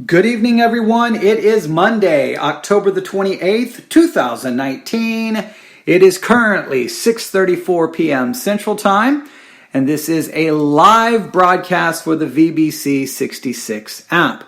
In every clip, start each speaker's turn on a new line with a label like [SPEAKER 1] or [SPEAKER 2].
[SPEAKER 1] Good evening, everyone. It is Monday, October the 28th, 2019. It is currently 6:34 p.m. Central Time, and this is a live broadcast for the VBC 66 app.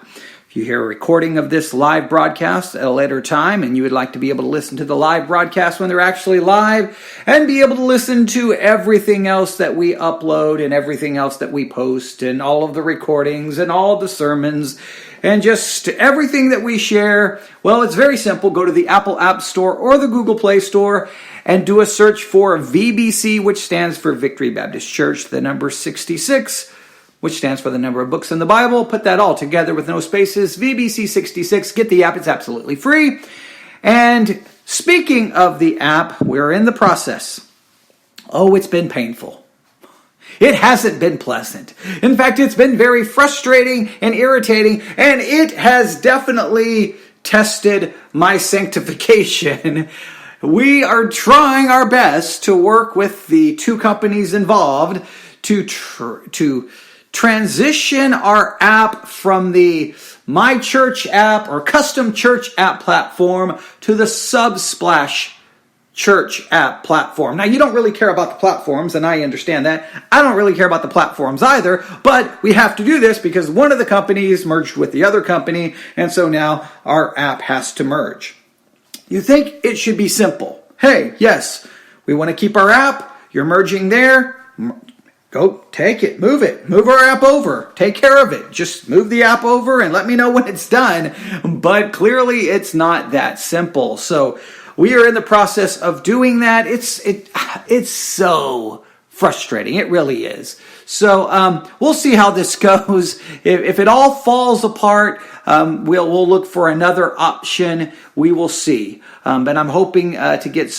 [SPEAKER 1] If you hear a recording of this live broadcast at a later time and you would like to be able to listen to the live broadcast when they're actually live and be able to listen to everything else that we upload and everything else that we post and all of the recordings and all of the sermons and just everything that we share, well, it's very simple. Go to the Apple App Store or the Google Play Store and do a search for VBC, which stands for Victory Baptist Church, the number 66, which stands for the number of books in the Bible. Put that all together with no spaces. VBC 66. Get the app. It's absolutely free. And speaking of the app, we're in the process. Oh, it's been painful. It hasn't been pleasant. In fact, it's been very frustrating and irritating, and it has definitely tested my sanctification. We are trying our best to work with the two companies involved to transition our app from the My Church app or Custom Church app platform to the Subsplash Church app platform. Now, you don't really care about the platforms, and I understand that. I don't really care about the platforms either, but we have to do this because one of the companies merged with the other company, and so now our app has to merge. You think it should be simple. Hey, yes, we want to keep our app. You're merging there. Go take it, move our app over, take care of it. Just move the app over and let me know when it's done. But clearly it's not that simple. So we are in the process of doing that. It's so frustrating. It really is. So we'll see how this goes. If it all falls apart, we'll look for another option. We will see. But I'm hoping to get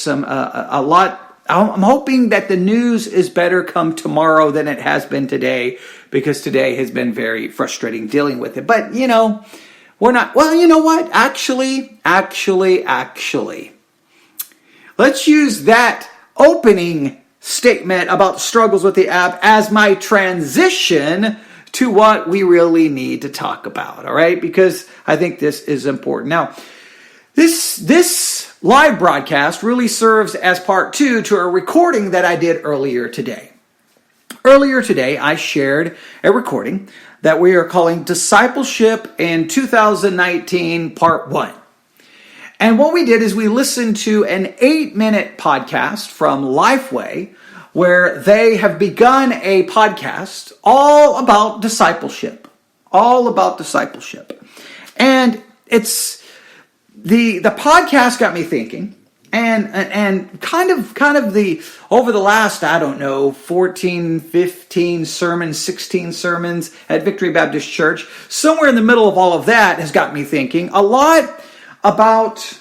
[SPEAKER 1] I'm hoping that the news is better come tomorrow than it has been today, because today has been very frustrating dealing with it. But, we're not, well, you know what? Actually, let's use that opening statement about struggles with the app as my transition to what we really need to talk about, all right? Because I think this is important. Now, this live broadcast really serves as part two to a recording that I did earlier today. Earlier today, I shared a recording that we are calling Discipleship in 2019 Part 1. And what we did is we listened to an 8-minute podcast from Lifeway, where they have begun a podcast all about discipleship. And it's the podcast got me thinking, and kind of the over the last, 14, 15 sermons, 16 sermons at Victory Baptist Church, somewhere in the middle of all of that has got me thinking a lot about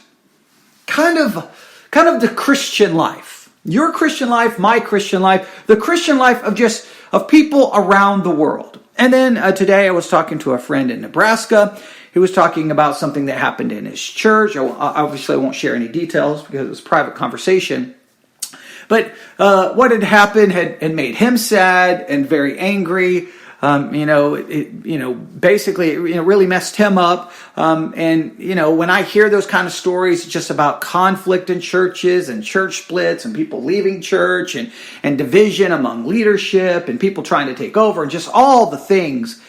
[SPEAKER 1] kind of the Christian life. Your Christian life, my Christian life, the Christian life of people around the world. And then today I was talking to a friend in Nebraska. He was talking about something that happened in his church. Obviously, I won't share any details because it was a private conversation. But what had happened had made him sad and very angry. Basically, it really messed him up. When I hear those kind of stories, just about conflict in churches and church splits and people leaving church and division among leadership and people trying to take over and just all the things,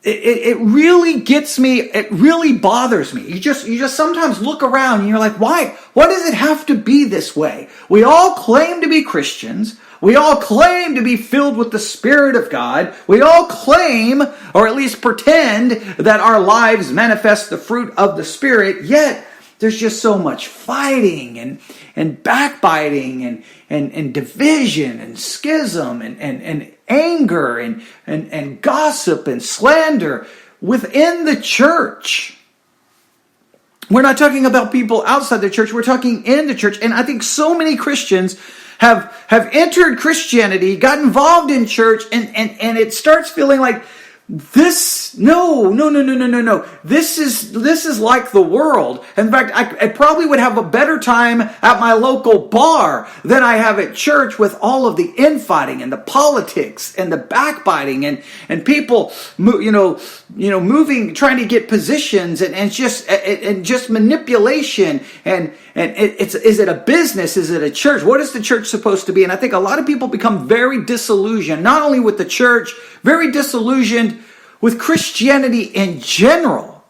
[SPEAKER 1] it really gets me. It really bothers me. You just sometimes look around and you're like, why? Why does it have to be this way? We all claim to be Christians. We all claim to be filled with the Spirit of God. We all claim, or at least pretend, that our lives manifest the fruit of the Spirit, yet there's just so much fighting and backbiting and division and schism and anger and gossip and slander within the church. We're not talking about people outside the church. We're talking in the church. And I think so many Christians have entered Christianity, got involved in church, and it starts feeling like No. This is like the world. In fact, I probably would have a better time at my local bar than I have at church with all of the infighting and the politics and the backbiting and people, moving, trying to get positions and just manipulation and is it a business? Is it a church? What is the church supposed to be? And I think a lot of people become very disillusioned, not only with the church, very disillusioned with Christianity in general.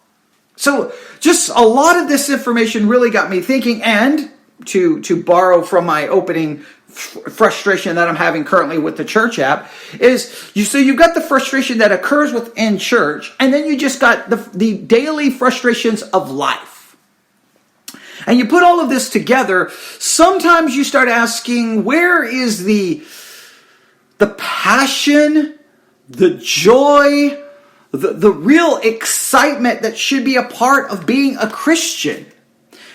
[SPEAKER 1] So just a lot of this information really got me thinking, and to borrow from my opening frustration that I'm having currently with the church app, is you've got the frustration that occurs within church, and then you just got the daily frustrations of life. And you put all of this together, sometimes you start asking, where is the passion, the joy, the real excitement that should be a part of being a Christian?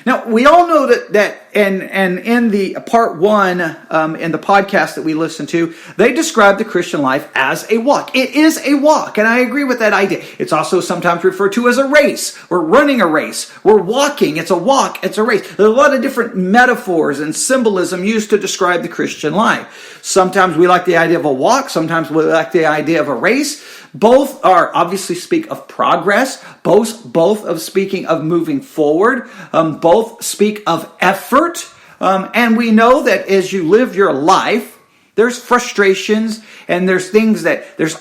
[SPEAKER 1] Now, we all know that and in the part 1 in the podcast that we listened to, they describe the Christian life as a walk. It is a walk, and I agree with that idea. It's also sometimes referred to as a race. We're running a race. We're walking. It's a walk. It's a race. There's a lot of different metaphors and symbolism used to describe the Christian life. Sometimes we like the idea of a walk. Sometimes we like the idea of a race. Both are obviously speak of progress. Both of speaking of moving forward. Both speak of effort. And we know that as you live your life, there's frustrations and there's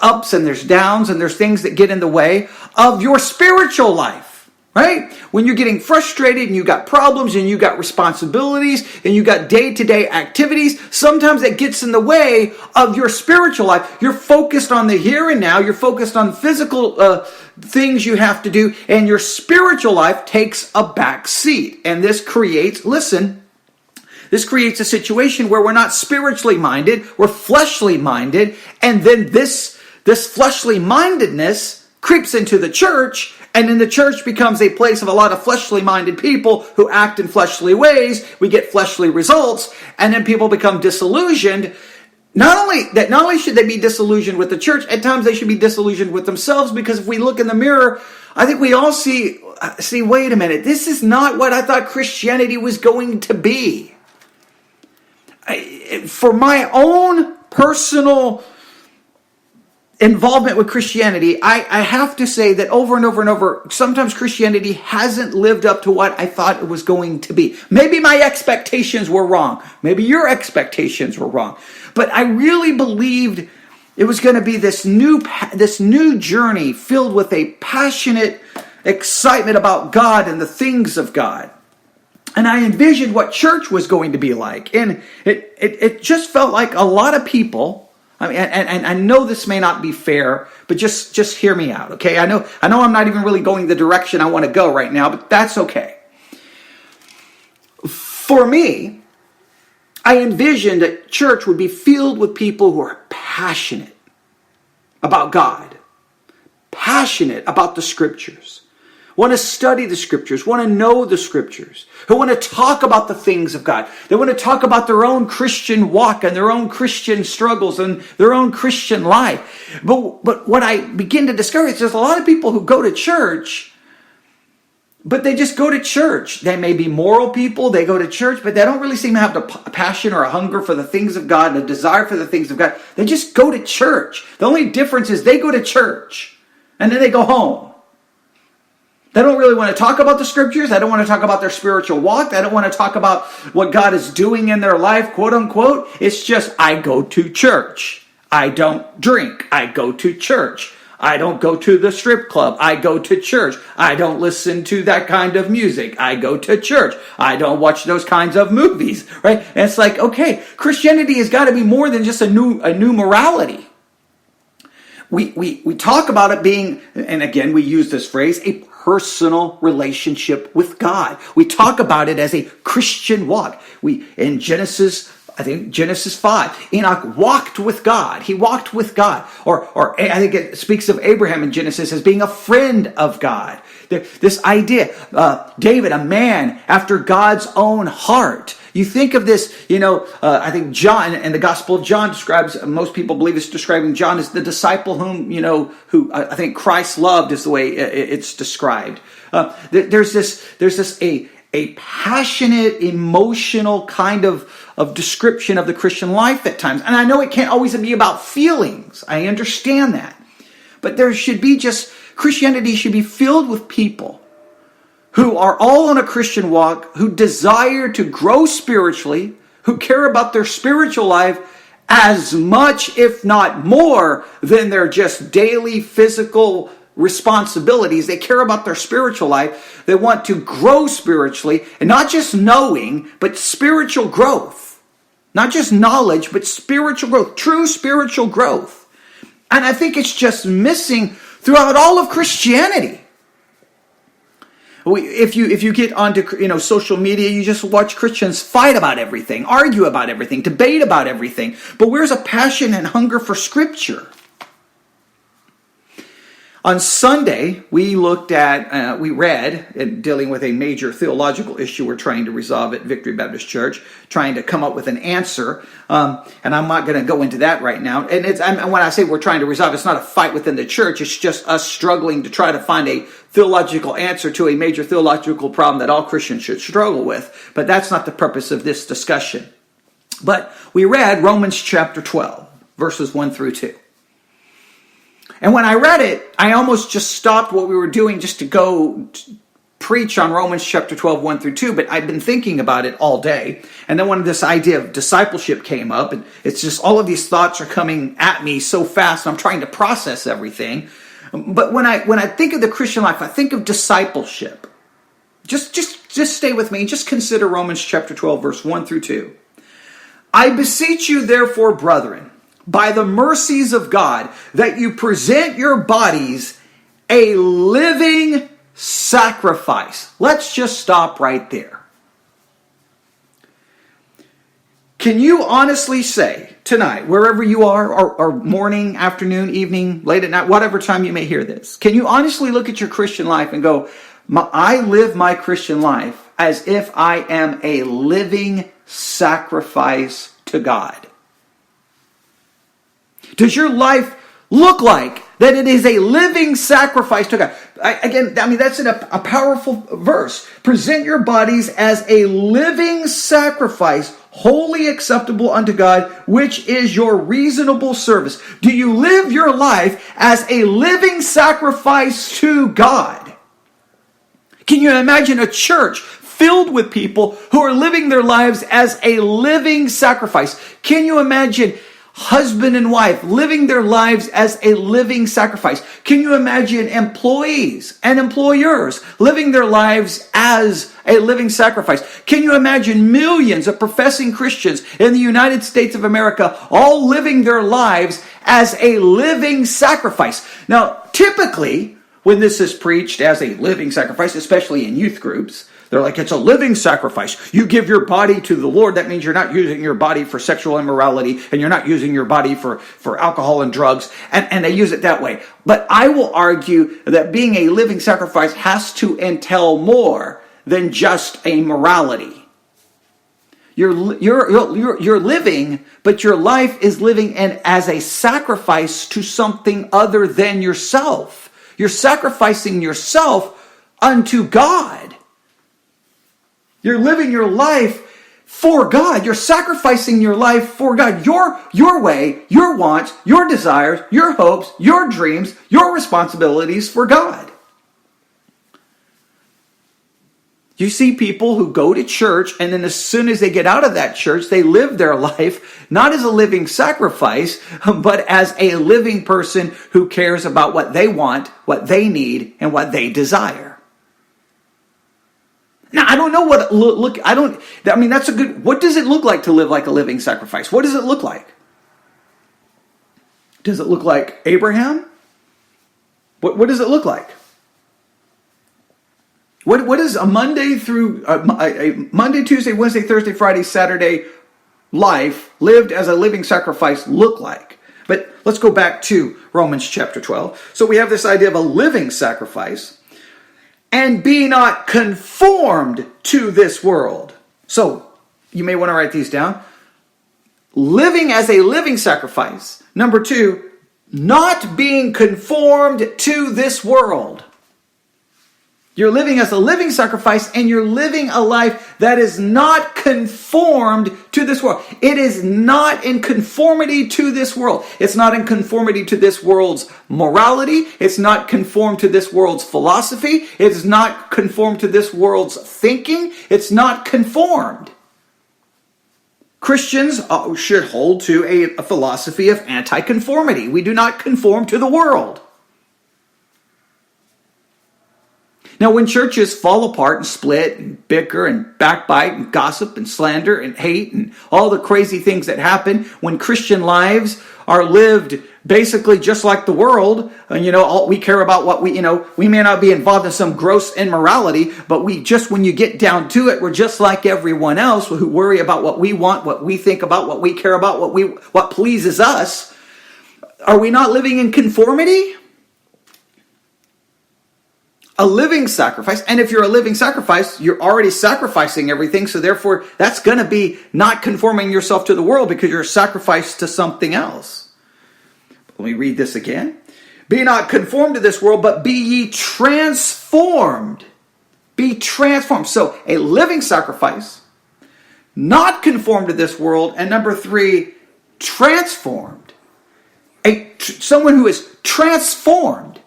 [SPEAKER 1] ups and there's downs and there's things that get in the way of your spiritual life, right? When you're getting frustrated and you got problems and you got responsibilities and you got day-to-day activities, sometimes that gets in the way of your spiritual life. You're focused on the here and now. You're focused on physical things you have to do, and your spiritual life takes a back seat. And this creates a situation where we're not spiritually minded, we're fleshly minded, and then this fleshly mindedness creeps into the church, and then the church becomes a place of a lot of fleshly minded people who act in fleshly ways. We get fleshly results, and then people become disillusioned. Not only should they be disillusioned with the church, at times they should be disillusioned with themselves, because if we look in the mirror, I think we all see, wait a minute, this is not what I thought Christianity was going to be. For my own personal involvement with Christianity, I have to say that over and over and over, sometimes Christianity hasn't lived up to what I thought it was going to be. Maybe my expectations were wrong. Maybe your expectations were wrong. But I really believed it was going to be this new journey filled with a passionate excitement about God and the things of God. And I envisioned what church was going to be like. And it just felt like a lot of people, I mean, and I know this may not be fair, but just hear me out, okay? I know I'm not even really going the direction I want to go right now, but that's okay. For me, I envisioned that church would be filled with people who are passionate about God, passionate about the Scriptures, want to study the Scriptures, want to know the Scriptures, who want to talk about the things of God. They want to talk about their own Christian walk and their own Christian struggles and their own Christian life. But what I begin to discover is there's a lot of people who go to church, but they just go to church. They may be moral people, they go to church, but they don't really seem to have a passion or a hunger for the things of God and a desire for the things of God. They just go to church. The only difference is they go to church and then they go home. They don't really want to talk about the Scriptures. They don't want to talk about their spiritual walk. They don't want to talk about what God is doing in their life, quote unquote. It's just, I go to church. I don't drink. I go to church. I don't go to the strip club. I go to church. I don't listen to that kind of music. I go to church. I don't watch those kinds of movies, right? And it's like, okay, Christianity has got to be more than just a new morality. We talk about it being, and again, we use this phrase, a personal relationship with God. We talk about it as a Christian walk. In Genesis 5, Enoch walked with God. He walked with God. Or I think it speaks of Abraham in Genesis as being a friend of God. This idea, David, a man after God's own heart. You think of this, I think John, and the Gospel of John describes, most people believe it's describing John as the disciple who I think Christ loved is the way it's described. There's a passionate, emotional kind of description of the Christian life at times. And I know it can't always be about feelings. I understand that. But Christianity should be filled with people who are all on a Christian walk, who desire to grow spiritually, who care about their spiritual life as much, if not more, than their just daily physical responsibilities. They care about their spiritual life. They want to grow spiritually, and not just knowing, but spiritual growth. Not just knowledge, but spiritual growth, true spiritual growth. And I think it's just missing throughout all of Christianity. If you get onto social media, you just watch Christians fight about everything, argue about everything, debate about everything. But where's a passion and hunger for Scripture? On Sunday, we read, dealing with a major theological issue we're trying to resolve at Victory Baptist Church, trying to come up with an answer. And I'm not going to go into that right now. And when I say we're trying to resolve, it's not a fight within the church. It's just us struggling to try to find a theological answer to a major theological problem that all Christians should struggle with. But that's not the purpose of this discussion. But we read Romans chapter 12, verses 1 through 2. And when I read it, I almost just stopped what we were doing just to go preach on Romans chapter 12, 1 through 2. But I've been thinking about it all day. And then when this idea of discipleship came up, and it's just all of these thoughts are coming at me so fast, and I'm trying to process everything. But when I think of the Christian life, I think of discipleship. Just stay with me. Just consider Romans chapter 12, verse 1 through 2. I beseech you, therefore, brethren, by the mercies of God, that you present your bodies a living sacrifice. Let's just stop right there. Can you honestly say tonight, wherever you are, or morning, afternoon, evening, late at night, whatever time you may hear this, can you honestly look at your Christian life and go, I live my Christian life as if I am a living sacrifice to God? Does your life look like that it is a living sacrifice to God? That's a powerful verse. Present your bodies as a living sacrifice, wholly acceptable unto God, which is your reasonable service. Do you live your life as a living sacrifice to God? Can you imagine a church filled with people who are living their lives as a living sacrifice? Can you imagine husband and wife living their lives as a living sacrifice? Can you imagine employees and employers living their lives as a living sacrifice? Can you imagine millions of professing Christians in the United States of America all living their lives as a living sacrifice? Now, typically, when this is preached as a living sacrifice, especially in youth groups, they're like, it's a living sacrifice. You give your body to the Lord. That means you're not using your body for sexual immorality, and you're not using your body for alcohol and drugs. And they use it that way. But I will argue that being a living sacrifice has to entail more than just a morality. You're living, but your life is living as a sacrifice to something other than yourself. You're sacrificing yourself unto God. You're living your life for God. You're sacrificing your life for God. Your way, your wants, your desires, your hopes, your dreams, your responsibilities for God. You see people who go to church, and then as soon as they get out of that church, they live their life not as a living sacrifice, but as a living person who cares about what they want, what they need, and what they desire. Now, I don't know what that's a good, what does it look like to live like a living sacrifice? What does it look like? Does it look like Abraham? What does it look like? What is a Monday through a Monday, Tuesday, Wednesday, Thursday, Friday, Saturday life lived as a living sacrifice look like? But let's go back to Romans chapter 12. So we have this idea of a living sacrifice. And be not conformed to this world. So you may want to write these down. Living as a living sacrifice. Number 2, not being conformed to this world. You're living as a living sacrifice, and you're living a life that is not conformed to this world. It is not in conformity to this world. It's not in conformity to this world's morality. It's not conformed to this world's philosophy. It's not conformed to this world's thinking. It's not conformed. Christians should hold to a philosophy of anti-conformity. We do not conform to the world. Now, when churches fall apart and split and bicker and backbite and gossip and slander and hate and all the crazy things that happen, when Christian lives are lived basically just like the world, and all we care about what we may not be involved in some gross immorality, but when you get down to it, we're just like everyone else who worry about what we want, what we think about, what we care about, what pleases us. Are we not living in conformity? A living sacrifice, and if you're a living sacrifice, you're already sacrificing everything, so therefore that's going to be not conforming yourself to the world because you're sacrificed to something else. Let me read this again. Be not conformed to this world, but be ye transformed. Be transformed. So a living sacrifice, not conformed to this world, and number 3, transformed. Someone who is transformed.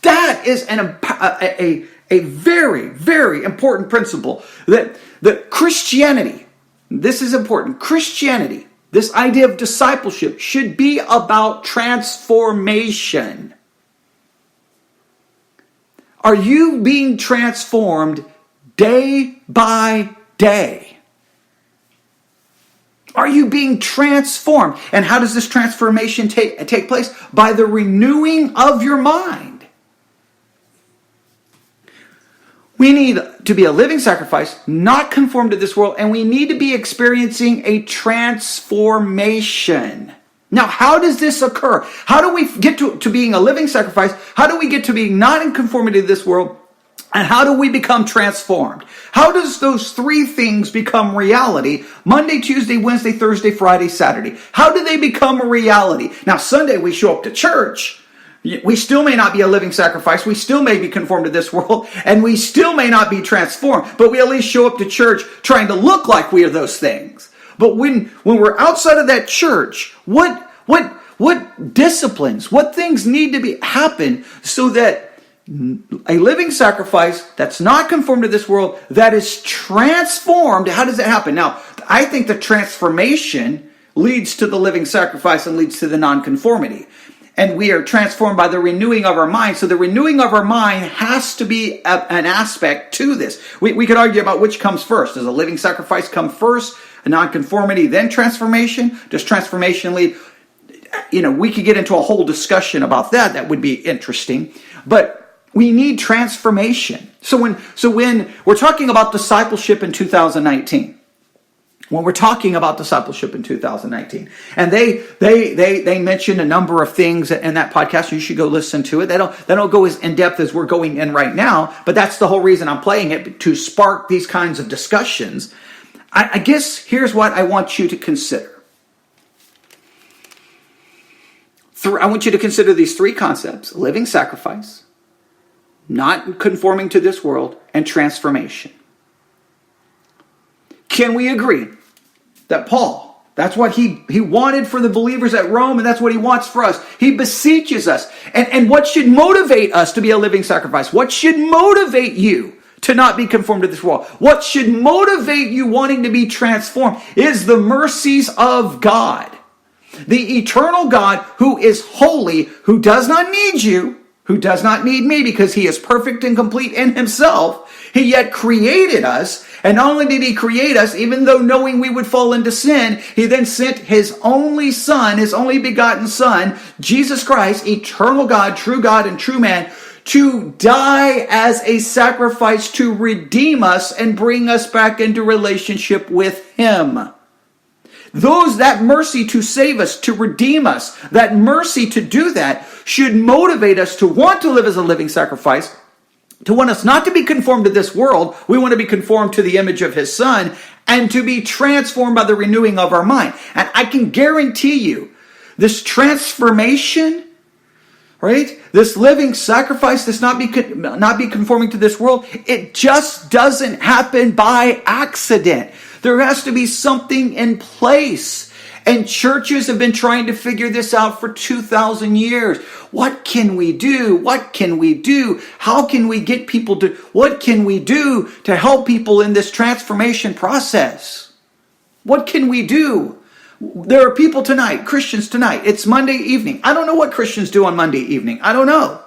[SPEAKER 1] That is a very, very important principle that Christianity, this is important, Christianity, this idea of discipleship should be about transformation. Are you being transformed day by day? Are you being transformed? And how does this transformation take place? By the renewing of your mind. We need to be a living sacrifice, not conform to this world, and we need to be experiencing a transformation. Now, how does this occur? How do we get to being a living sacrifice? How do we get to being not in conformity to this world? And how do we become transformed? How does those 3 things become reality? Monday, Tuesday, Wednesday, Thursday, Friday, Saturday. How do they become a reality? Now, Sunday we show up to church. We still may not be a living sacrifice. We still may be conformed to this world. And we still may not be transformed. But we at least show up to church trying to look like we are those things. But when we're outside of that church, what disciplines, what things need to happen so that a living sacrifice that's not conformed to this world, that is transformed, how does that happen? Now, I think the transformation leads to the living sacrifice and leads to the nonconformity. And we are transformed by the renewing of our mind. So the renewing of our mind has to be an aspect to this. We could argue about which comes first. Does a living sacrifice come first? A nonconformity, then transformation? Does transformation lead? We could get into a whole discussion about that. That would be interesting. But we need transformation. So when we're talking about discipleship in 2019, when we're talking about discipleship in 2019. And they mention a number of things in that podcast. You should go listen to it. They don't go as in-depth as we're going in right now, but that's the whole reason I'm playing it, to spark these kinds of discussions. I guess here's what I want you to consider. I want you to consider these 3 concepts: living sacrifice, not conforming to this world, and transformation. Can we agree that Paul, that's what he wanted for the believers at Rome, and that's what he wants for us? He beseeches us. And what should motivate us to be a living sacrifice? What should motivate you to not be conformed to this world? What should motivate you wanting to be transformed is the mercies of God. The eternal God who is holy, who does not need you, who does not need me because he is perfect and complete in himself. He yet created us. And not only did he create us, even though knowing we would fall into sin, he then sent his only Son, his only begotten Son, Jesus Christ, eternal God, and true man, to die as a sacrifice to redeem us and bring us back into relationship with him. That mercy to save us, to redeem us, that mercy to do that should motivate us to want to live as a living sacrifice to want us not to be conformed to this world. We want to be conformed to the image of his Son and to be transformed by the renewing of our mind. And I can guarantee you, this transformation, right? This living sacrifice, this not be conforming to this world, it just doesn't happen by accident. There has to be something in place. And churches have been trying to figure this out for 2,000 years. What can we do? What can we do? How can we get people to, what can we do to help people in this transformation process? What can we do? There are people tonight, Christians tonight. It's Monday evening. I don't know what Christians do on Monday evening. I don't know.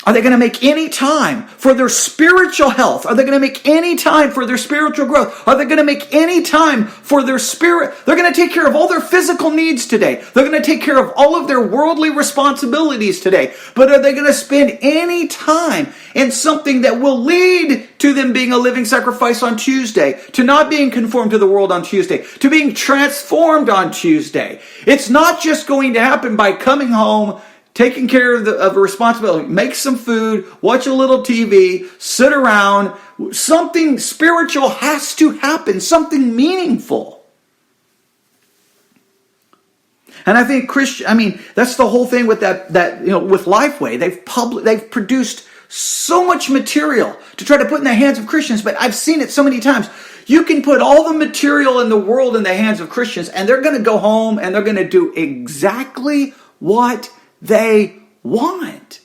[SPEAKER 1] Are they going to make any time for their spiritual health? Are they going to make any time for their spiritual growth? Are they going to make any time for their spirit? They're going to take care of all their physical needs today. They're going to take care of all of their worldly responsibilities today. But are they going to spend any time in something that will lead to them being a living sacrifice on Tuesday, to not being conformed to the world on Tuesday, to being transformed on Tuesday? It's not just going to happen by coming home, taking care of a responsibility, make some food, watch a little TV, sit around. Something spiritual has to happen, something meaningful. And I think that's the whole thing with that with Lifeway. They've produced so much material to try to put in the hands of Christians, but I've seen it so many times. You can put all the material in the world in the hands of Christians, and they're going to go home and they're going to do exactly what they want.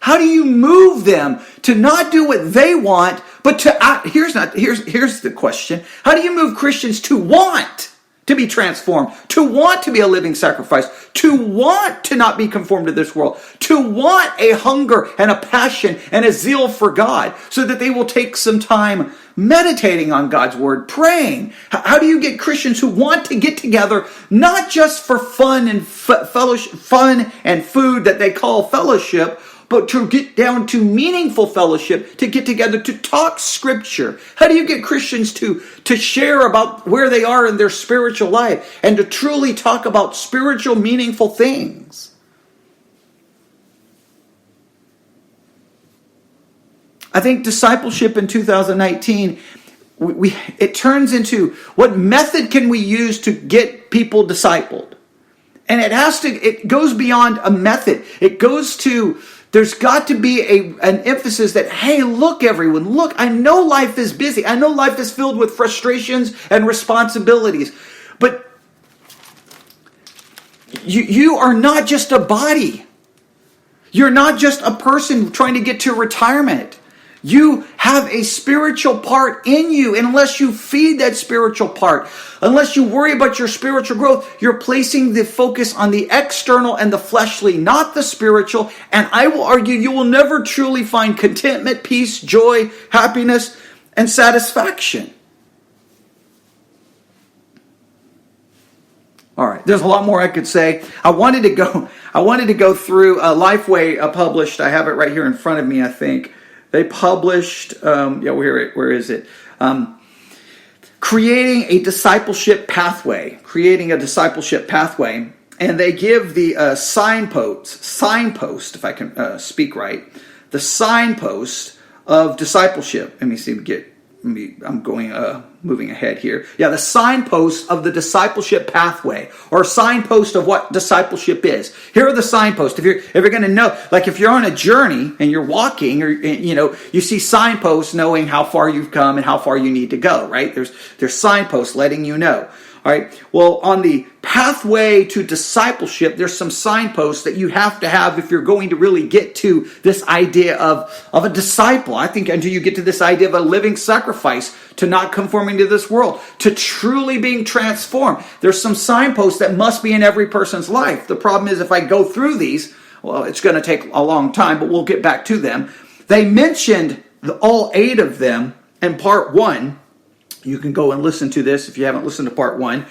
[SPEAKER 1] How do you move them to not do what they want, but to act? Here's the question. How do you move Christians to want to be transformed, to want to be a living sacrifice, to want to not be conformed to this world, to want a hunger and a passion and a zeal for God, so that they will take some time meditating on God's word, praying? How do you get Christians who want to get together, not just for fun and fun and food that they call fellowship, but to get down to meaningful fellowship, to get together to talk scripture? How do you get Christians to share about where they are in their spiritual life and to truly talk about spiritual, meaningful things? I think discipleship in 2019, it turns into, what method can we use to get people discipled? And it goes beyond a method. It goes to, there's got to be an emphasis that, hey, look, everyone, look, I know life is busy. I know life is filled with frustrations and responsibilities. But you are not just a body. You're not just a person trying to get to retirement. You have a spiritual part in you. And unless you feed that spiritual part, unless you worry about your spiritual growth, you're placing the focus on the external and the fleshly, not the spiritual. And I will argue you will never truly find contentment, peace, joy, happiness, and satisfaction. All right, there's a lot more I could say. I wanted to go through Lifeway published. I have it right here in front of me, I think. They published, where is it? Creating a discipleship pathway. And they give the signpost, if I can speak right, the signpost of discipleship. Let me see, I'm moving ahead here. Yeah, the signpost of the discipleship pathway, or signpost of what discipleship is. Here are the signposts. If you're going to know, like if you're on a journey and you're walking, or you see signposts knowing how far you've come and how far you need to go, right? There's signposts letting you know. All right. Well, on the pathway to discipleship, there's some signposts that you have to have if you're going to really get to this idea of a disciple. I think until you get to this idea of a living sacrifice, to not conforming to this world, to truly being transformed, there's some signposts that must be in every person's life. The problem is, if I go through these, well, it's going to take a long time, but we'll get back to them. They mentioned all 8 of them in part 1. You can go and listen to this if you haven't listened to part 1.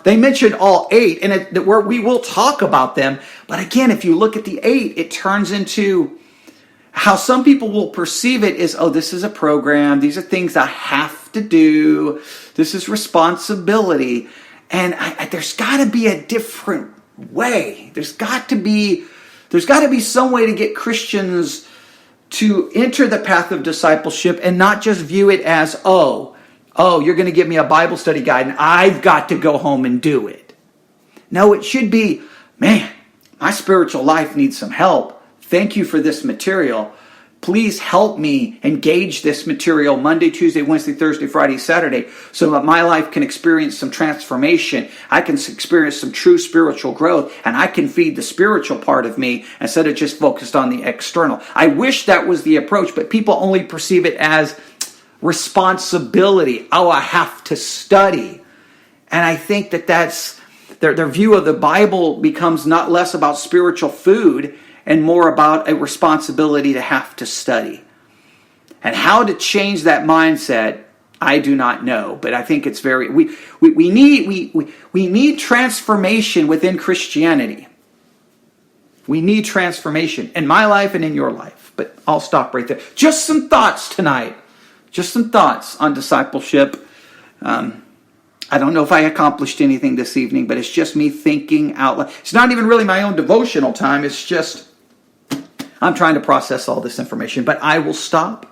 [SPEAKER 1] They mentioned all 8, and where we will talk about them. But again, if you look at the 8, it turns into how some people will perceive it as, oh, this is a program. These are things I have to do. This is responsibility. And there's got to be a different way. There's got to be There's got to be some way to get Christians to enter the path of discipleship and not just view it as, oh, you're going to give me a Bible study guide and I've got to go home and do it. No, it should be, man, my spiritual life needs some help. Thank you for this material. Please help me engage this material Monday, Tuesday, Wednesday, Thursday, Friday, Saturday, so that my life can experience some transformation. I can experience some true spiritual growth, and I can feed the spiritual part of me instead of just focused on the external. I wish that was the approach, but people only perceive it as responsibility. Oh, I have to study. And I think that's their view of the Bible becomes not less about spiritual food and more about a responsibility to have to study. And how to change that mindset, I do not know. But I think it's very we need transformation within Christianity. We need transformation in my life and in your life. But I'll stop right there. Just some thoughts tonight. Just some thoughts on discipleship. I don't know if I accomplished anything this evening, but it's just me thinking out loud. It's not even really my own devotional time. It's just I'm trying to process all this information, but I will stop.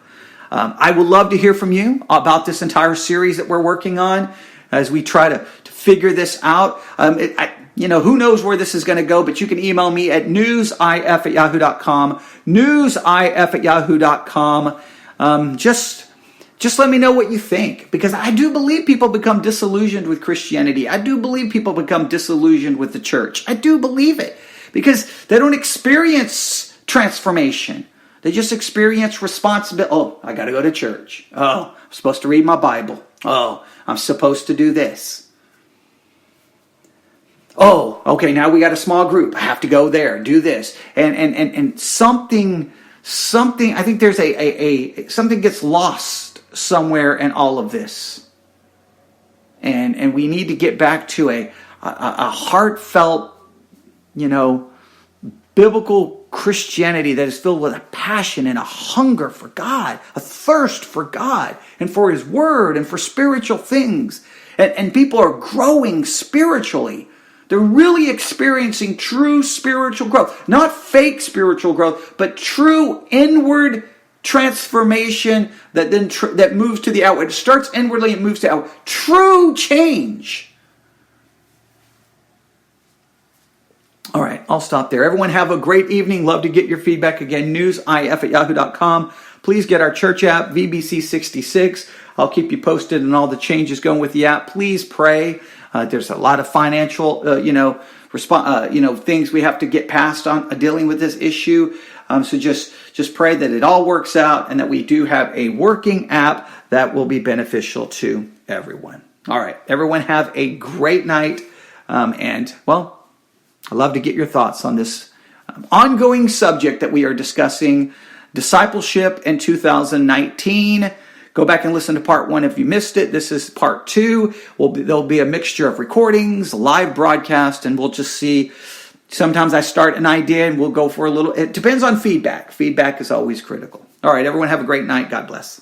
[SPEAKER 1] I would love to hear from you about this entire series that we're working on as we try to figure this out. Who knows where this is going to go, but you can email me at newsif@yahoo.com, newsif@yahoo.com. Just let me know what you think, because I do believe people become disillusioned with Christianity. I do believe people become disillusioned with the church. I do believe it because they don't experience transformation. They just experience responsibility. Oh, I got to go to church. Oh, I'm supposed to read my Bible. Oh, I'm supposed to do this. Oh, okay, now we got a small group. I have to go there, do this. And something, I think there's something gets lost somewhere in all of this. And we need to get back to a heartfelt, biblical Christianity that is filled with a passion and a hunger for God, a thirst for God and for His Word and for spiritual things. And people are growing spiritually. They're really experiencing true spiritual growth. Not fake spiritual growth, but true inward transformation that then that moves to the outward. It starts inwardly and moves to outward. True change. All right, I'll stop there. Everyone have a great evening. Love to get your feedback. Again, newsif@yahoo.com. Please get our church app, VBC66. I'll keep you posted on all the changes going with the app. Please pray. There's a lot of financial, things we have to get past on dealing with this issue. So just pray that it all works out and that we do have a working app that will be beneficial to everyone. All right, everyone have a great night. I'd love to get your thoughts on this ongoing subject that we are discussing, discipleship in 2019. Go back and listen to part 1 if you missed it. This is part 2. There'll be a mixture of recordings, live broadcast, and we'll just see. Sometimes I start an idea and we'll go for a little. It depends on feedback. Feedback is always critical. All right, everyone have a great night. God bless.